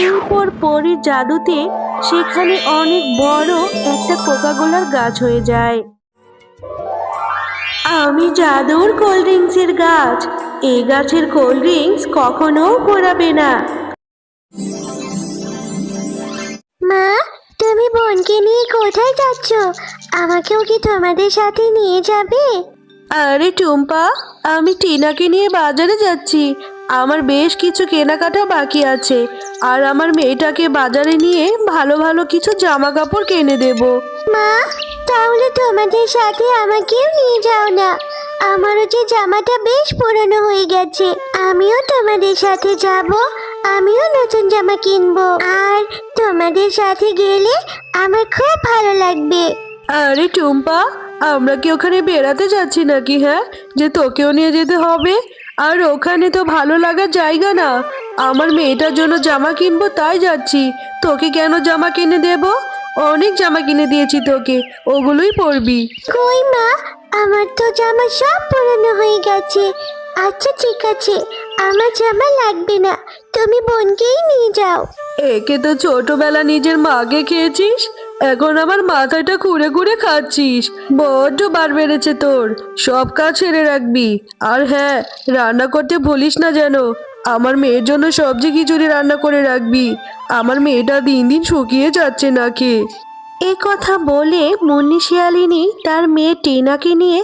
এরপর পরীর জাদুতে সেখানে অনেক বড় একটা কোকাকোলার গাছ হয়ে যায়। আমি জাদুর কোল্ড ড্রিঙ্কসের গাছ, এই গাছের কোল্ড ড্রিঙ্কস কখনো পোড়াবে না। মা, তুমি বোনকে নিয়ে কোথায় যাচ্ছ? আমাকেও কি তোমাদের সাথে নিয়ে যাবে? আরে টুম্পা, আমি টিনাকে নিয়ে বাজারে যাচ্ছি। আমার বেশ কিছু কেনাকাটা বাকি আছে, আর আমার মেয়েটাকে বাজারে নিয়ে ভালো ভালো কিছু জামা কাপড় কিনে দেব। মা, তাহলে তোমাদের সাথে আমাকেও নিয়ে যাও না। আমারও যে জামাটা বেশ পুরনো হয়ে গেছে। আমিও তোমাদের সাথে যাব। আমিও নতুন জামা কিনবো, আর তোমাদের সাথে গেলে আমার খুব ভালো লাগবে। আরে টুম্পা, আমরা কি ওখানে বেড়াতে যাচ্ছি নাকি, হ্যাঁ, যে তোকেও নিয়ে যেতে হবে? আর ওখানে তো ভালো লাগার জায়গা না। আমার মেয়েটার জন্য জামা কিনবো তাই যাচ্ছি। তোকে কেন জামা কিনে দেব? অনেক জামা কিনে দিয়েছি তোকে, ওগুলোই পরবি। কই মা, আমার তো জামা সব পুরনো হয়ে গেছে। আচ্ছা ঠিক আছে, আমার জামা লাগবে না, তুমি বোনকেই নিয়ে যাও। একে তো ছোটবেলা নিজের মাকে খেয়েছিস, এখন আমার মাথাটা খুঁড়ে খুঁড়ে খাচ্ছিস। বড্ড বার বেড়েছে তোর, সব কাজ ছেড়ে রাখবি। আর হ্যাঁ, রান্না করতে ভুলিস না যেন। আমার মেয়ের জন্য সবজি খিচুড়ি রান্না করে রাখবি। আমার মেয়েটা দিন দিন শুকিয়ে যাচ্ছে না খেয়ে। এ কথা বলে মুন্নি শিয়ালিনী তার মেয়ে টিনাকে নিয়ে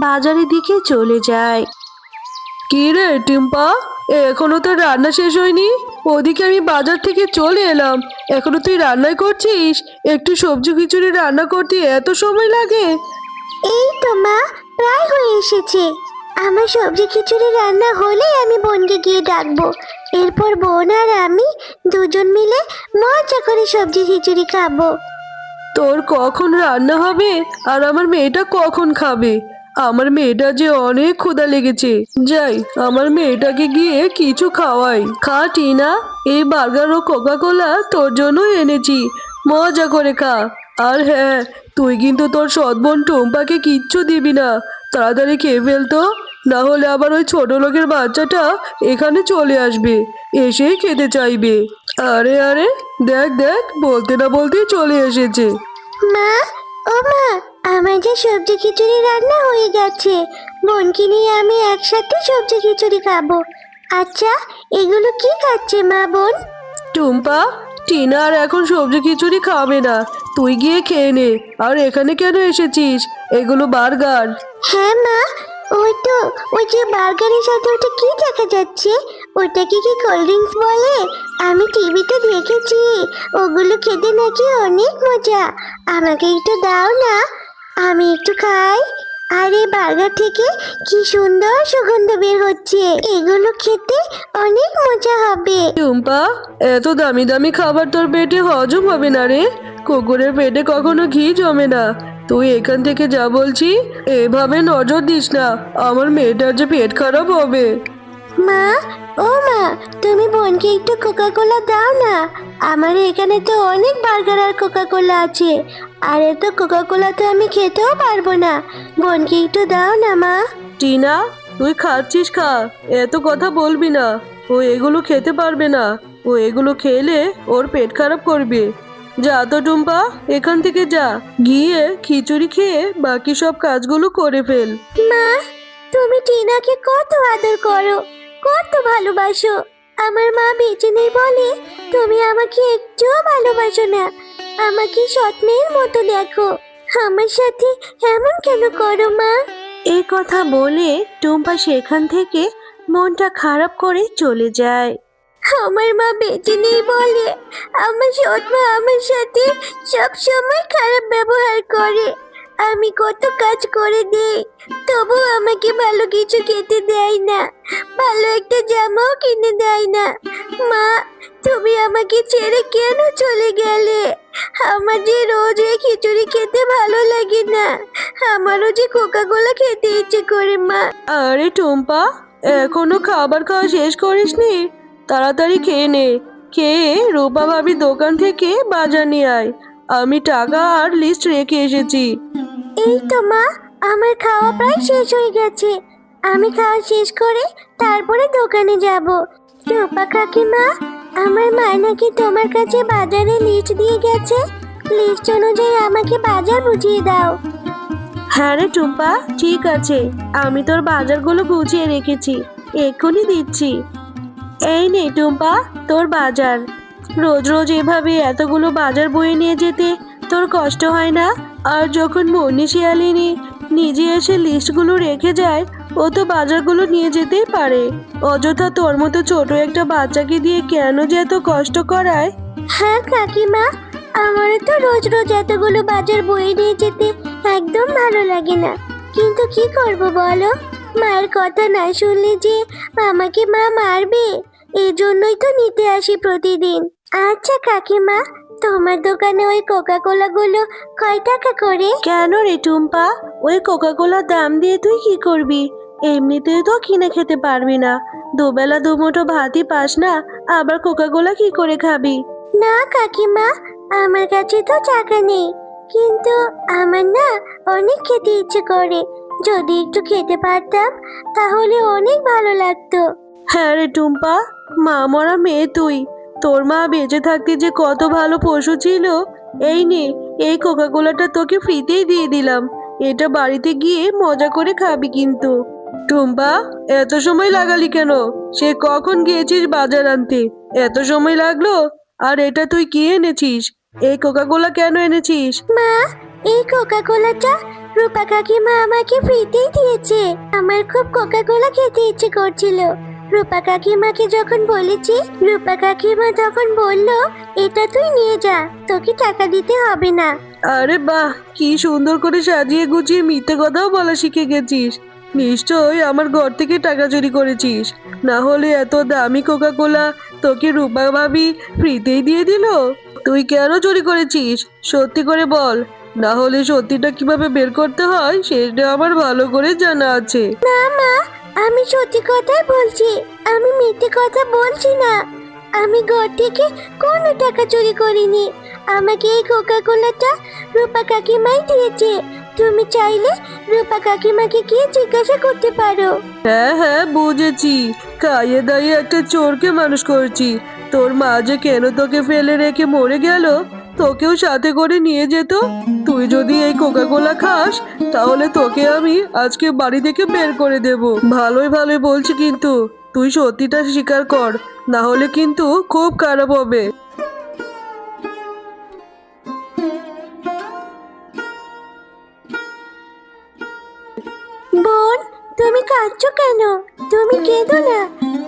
বাজারের দিকে চলে যায়। কি রে টিম্পা, এখনো তো রান্না শেষ হয়নি? ওদিকে আমি বাজার থেকে চলে এলাম, এখনো তুই রান্নাই করছিস? একটু সবজি খিচুড়ি রান্না করতে এত সময় লাগে? এই তো মা, প্রায় হয়ে এসেছে। আমার সবজি খিচুড়ি রান্না হলে আমি বোনকে গিয়ে ডাকবো। এরপর বোন আর আমি দুজন মিলে মজা করে সবজি খিচুড়ি খাবো। তোর কখন রান্না হবে আর আমার মেয়েটা কখন খাবে? আমার মেয়েটা যে অনেক ক্ষুধা লেগেছে। যাই, আমার মেয়েটাকে গিয়ে কিছু খাওয়াই। খা টিনা, এই বার্গার ও কোকা কোলা তোর জন্য এনেছি, মজা করে খা। আর হ্যাঁ, তুই কিন্তু তোর সৎ বোন টুম্পাকে কিচ্ছু দিবি না। তাড়াতাড়ি খেয়ে ফেলতো, না হলে আবার ওই ছোট লোকের বাচ্চাটা এখানে চলে আসবে, এসেই খেতে চাইবে। আরে আরে, দেখ দেখ, বলতে না বলতেই চলে এসেছে। মা, ও মা, আমার যে সবজি খিচুড়ি রান্না হয়ে গেছে। বোনকে নিয়ে আমি একসাথে সবজি খিচুড়ি খাবো। আচ্ছা, এগুলো কি খাচ্ছে মা বোন? টুম্পা, টিনা আর এখন সবজি খিচুড়ি খাবে না, তুই গিয়ে খেয়ে নে। আর এখানে কেন এসেছিস? এগুলো বার্গার। হ্যাঁ মা, ওই যে বার্গারের সাথে ওটা কি দেখা যাচ্ছে? ওটাকে কি কোল্ড ড্রিঙ্কস বলে? আমি টিভিতে দেখেছি, ওগুলো খেতে নাকি অনেক মজা। আমাকে একটু দাও না, আমি একটু খাই। আর এই বার্গার থেকে কি সুন্দর সুগন্ধ বের হচ্ছে, এগুলো খেতে অনেক মজা হবে। টুম্পা, এত দামি দামি খাবার তোর পেটে হজম হবে না রে। কুকুরের পেটে কখনো ঘি জমে না। তুই এখান থেকে যা বলছি। এভাবে নজর দিস না, আমার মেয়েটার যে পেট খারাপ হবে। মা, ও মা, তুমি বোনকে একটু কোকা কোলা দাও না। আমার এখানে তো অনেক বার্গার আর কোকা কোলা আছে, আর এত কোকা কোলা তো আমি খেতেও পারবো না। বোনকে একটু দাও না মা। টিনা, তুই খাচ্ছিস খা, এত কথা বলবি না। ও এগুলো খেতে পারবে না, ও এগুলো খেলে ওর পেট খারাপ করবে। যা তো টুম্পা, এখান থেকে যা, গিয়ে খিচুড়ি খেয়ে বাকি সব কাজগুলো করে ফেল। মা, তুমি টিনাকে কত আদর করো, কত ভালোবাসো। আমার মা বেঁচে নেই বলে তুমি আমাকে একটুও ভালোবাসো না। আমাকে সৎ মেয়ের মতো দেখো। আমার সাথে এমন কেন করো মা? এই কথা বলে টুম্পা সেখান থেকে মনটা খারাপ করে চলে যায়। আমার মা বেঁচে নেই বলে আমার সৎ মা আমার সাথে সব সময় খারাপ ব্যবহার করে। আমি কত কাজ করে দিই, তবু আমাকে ভালো কিছু খেতে দেয় না, ভালো একটা জামাও কিনে দেয় না। মা, তুমি আমাকে ছেড়ে কেন চলে গেলে? আমার যে রোজ এই খিচুড়ি খেতে ভালো লাগে না, আমারও যে কোকা কোলা খেতে ইচ্ছে করে মা। আরে টুম্পা, এখনো খাবার খাওয়া শেষ করিসনি? তাড়াতাড়ি খেয়ে নে। খেয়ে রূপা ভাবির দোকান থেকে বাজার নিয়ে আয়। আমি টাকা আর লিস্ট রেখে এসেছি। এই তো মা, আমার খাওয়া প্রায় শেষ হয়ে গেছে। আমি খাওয়া শেষ করে তারপরে দোকানে যাব। রূপা কাকিমা, আমার মা নাকি তোমার কাছে বাজারে লিস্ট দিয়ে গেছে, লিস্ট অনুযায়ী আমাকে বাজার বুঝিয়ে দাও। হ্যাঁ রে টুম্পা, ঠিক আছে, আমি তোর বাজারগুলো গুছিয়ে রেখেছি, এক্ষুনি দিচ্ছি। এই নে টুম্পা, তোর বাজার। রোজ রোজ এভাবে এতগুলো বাজার বয়ে নিয়ে যেতে তোর কষ্ট হয় না? আর যখন মনি শিয়ালিনী নিজে এসে লিস্টগুলো রেখে যায়, ও তো বাজারগুলো নিয়ে যেতেই পারে। অযথা তোর মতো ছোট একটা বাচ্চাকে দিয়ে কেন যে এত কষ্ট করায়? হ্যাঁ কাকিমা, আমার তো রোজ রোজ এতগুলো বাজার বয়ে নিয়ে যেতে একদম ভালো লাগে না, কিন্তু কি করব বলো, মায়ের কথা না শুনলে যে আমাকে মা মারবে, এই জন্যই তো নিতে আসি প্রতিদিন। আচ্ছা কাকিমা, তোমার দোকানে ওই কোকা কোলা গুলো কয় টাকা করে? কেন রে টুম্পা, ওই কোকা কোলার দাম দিয়ে তুই কি করবি? এমনিতেই তো কিনে খেতে পারবি না, দুবেলা দুমুঠো ভাতই পাস না, আবার কোকা কোলা কি করে খাবি? না কাকিমা, আমার কাছে তো টাকা নেই, কিন্তু আমার না অনেক খেতে ইচ্ছে করে, যদি একটু খেতে পারতাম তাহলে অনেক ভালো লাগতো। হ্যাঁ রে টুম্পা, মা মরা মেয়ে তুই। তোর মা বেঁচে থাকতে যে কত ভালো পশু ছিল। এই নে, এই কোকা কোলাটা তোকে ফ্রিতেই দিয়ে দিলাম, এটা বাড়িতে গিয়ে মজা করে খাবি কিন্তু। টুম্পা, এত সময় লাগালি কেন? সে কখন গিয়েছিস বাজার আনতে, এত সময় লাগলো? আর এটা তুই কি এনেছিস? এই কোকা কোলা কেন এনেছিস? মা, এই কোকা কোলাটা রূপা কাকিমা আমাকে ফ্রিতেই দিয়েছে, আমার খুব কোকা কোলা খেতে ইচ্ছে করছিল। রূপা কাকিমাকে যখন বলেছি, রূপা কাকিমা তখন বলল, এটা তুই নিয়ে যা, তোকে টাকা দিতে হবে না। আরে বাহ, কি সুন্দর করে সাজিয়ে গুছিয়ে মিথ্যে কথাও বলা শিখে গেছিস। নিশ্চয়ই আমার ঘর থেকে টাকা চুরি করেছিস, না হলে এত দামি কোকা কোলা তোকে রূপা ভাবি ফ্রিতেই দিয়ে দিল? তুই কেন চুরি করেছিস সত্যি করে বল, না হলে সত্যিটা কিভাবে বের করতে হয় সেটা আমার ভালো করে জানা আছে। না মা, আমি সত্যি কথাই বলছি, আমি মিথ্যে কথা বলছি না। আমি ঘর থেকে কোনো টাকা চুরি করিনি, আমাকে এই কোকা কোলাটা রূপা কাকিমাই দিয়েছে। তুমি চাইলে রূপা কাকিমাকে গিয়ে জিজ্ঞাসা করতে পারো। হ্যাঁ হ্যাঁ, বুঝেছি, খাইয়ে দাইয়ে একটা চোরকে মানুষ করছি। তোর মা যে কেন তোকে ফেলে রেখে মরে গেল, তোকেও সাথে করে নিয়ে যেত। তুই যদি এই কোকা কোলা খাস, তাহলে তোকে আমি আজকে বাড়ি থেকে বের করে দেব। ভালোই ভালোই বলছি, কিন্তু তুই সত্যিটা স্বীকার কর, না হলে কিন্তু খুব খারাপ হবে। বোন, তুমি কাঁদছো কেন? তুমি কেঁদো না,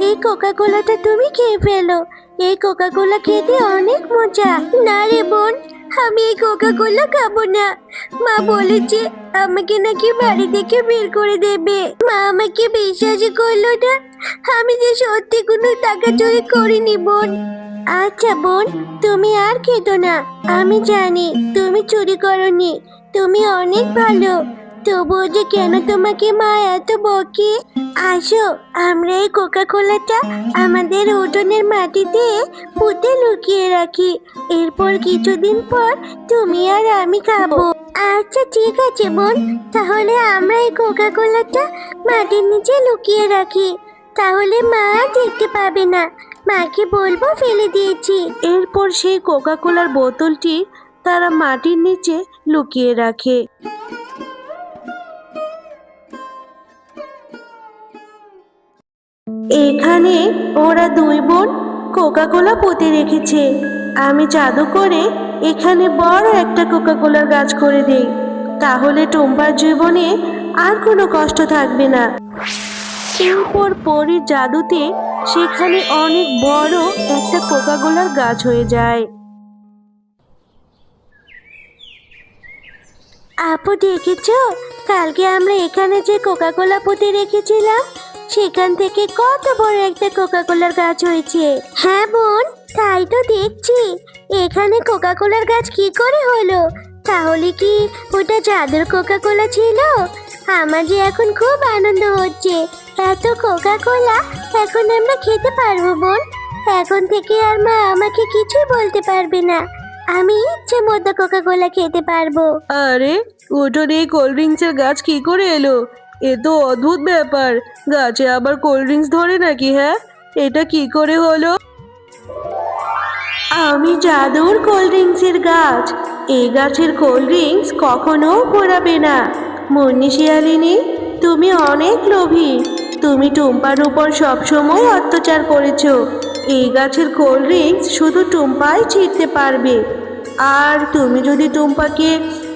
এই কোকা কোলাটা তুমি খেয়ে ফেলো, এই কোকা কোলা খেতে অনেক মজা। না রে বোন, আমি এই কোকা কোলা খাবো না। মা বলেছে আমাকে নাকি বাড়ি থেকে বের করে দেবে। মা আমাকে বিশ্বাসই করলো না, আমি যে সত্যি কোনো টাকা চুরি করিনি বোন। আচ্ছা বোন, তুমি আর খেতো না, আমি জানি তুমি চুরি করনি, তুমি অনেক ভালো। তবুও যে কেন তোমাকে মা এত বকে। আসো, আমরা এই কোকা কোলাটা আমাদের উঠোনের মাটিতে পুঁতে লুকিয়ে রাখি, এরপর কিছুদিন পর তুমি আর আমি খাবো। আচ্ছা ঠিক আছে বোন, তাহলে আমরা এই কোকা কোলাটা মাটির নিচে লুকিয়ে রাখি, তাহলে মা আর দেখতে পাবে না। মাকে বলবো ফেলে দিয়েছি। এরপর সেই কোকা কোলার বোতলটি তারা মাটির নিচে লুকিয়ে রাখে। এখানে ওরা দুই বোন কোকা কোলা পুঁতে রেখেছে। আমি জাদু করে এখানে বড় একটা কোকা কোলার গাছ করে দেই, তাহলে টুম্পার জীবনে আর কোনো কষ্ট থাকবে না। এরপর পরীর জাদুতে সেখানে অনেক বড় একটা কোকা কোলার গাছ হয়ে যায়। আপু দেখেছো, কালকে আমরা এখানে যে কোকা কোলা পুঁতে রেখেছিলাম, সেখান থেকে কত বড় একটা কোকা কোলার গাছ হয়েছে। হ্যাঁ বোন, তাই তো দেখছি। এখানে কোকা কোলার গাছ কি করে হলো? তাহলে কি ওটা জাদুর কোকা কোলা ছিল? আমার যে এখন খুব আনন্দ হচ্ছে, এত কোকা কোলা এখন আমরা খেতে পারবো বোন। এখন থেকে আর মা আমাকে কিছুই বলতে পারবে না, আমি ইচ্ছে মতো কোকা কোলা খেতে পারবো। আরে, উঠোনে এই কোল্ড ড্রিঙ্কসের গাছ কি করে এলো? এ তো অদ্ভুত ব্যাপার, গাছে আবার কোল্ড ড্রিঙ্কস ধরে নাকি? হ্যাঁ, এটা কি করে হলো? আমি জাদুর কোল্ড ড্রিঙ্কসের গাছ। এই গাছের কোল্ড ড্রিঙ্কস কখনো ঘোরাবে না। মুন্নি শিয়ালিনী, তুমি অনেক লোভী। তুমি টুম্পার উপর সবসময় অত্যাচার করেছো। এই গাছের কোল্ড ড্রিঙ্কস শুধু টুম্পাই ছিঁড়তে পারবে। আর তুমি যদি টুম্পাকে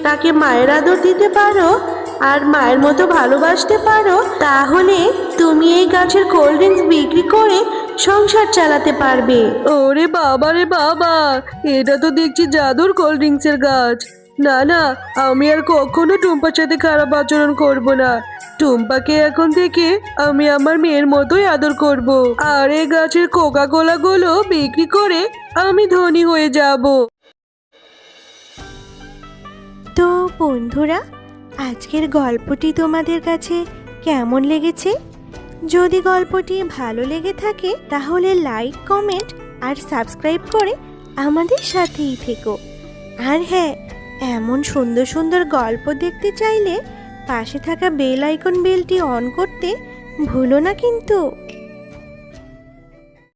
তাকে মায়ের আদর দিতে পারো আর মায়ের মতো ভালোবাসতে পারো, তাহলে তুমি এই গাছের কোল্ড ড্রিঙ্কস বিক্রি করে সংসার চালাতে পারবে। ওরে বাবা রে বাবা, এটা তো দেখছি জাদুর কোল্ড ড্রিঙ্কসের গাছ। না না, আমি আর কখনো টুম্পার সাথে খারাপ আচরণ করব না। টুম্পাকে এখন থেকে আমি আমার মেয়ের মতোই আদর করব। আর এই গাছের কোকা কোলা গুলো বিক্রি করে আমি ধনী হয়ে যাব। তো বন্ধুরা, আজকের গল্পটি তোমাদের কাছে কেমন লেগেছে? যদি গল্পটি ভালো লেগে থাকে তাহলে লাইক, কমেন্ট আর সাবস্ক্রাইব করে আমাদের সাথেই থেকো। আর হ্যাঁ, এমন সুন্দর সুন্দর গল্প দেখতে চাইলে পাশে থাকা বেল আইকন বেলটি অন করতে ভুলো না কিন্তু।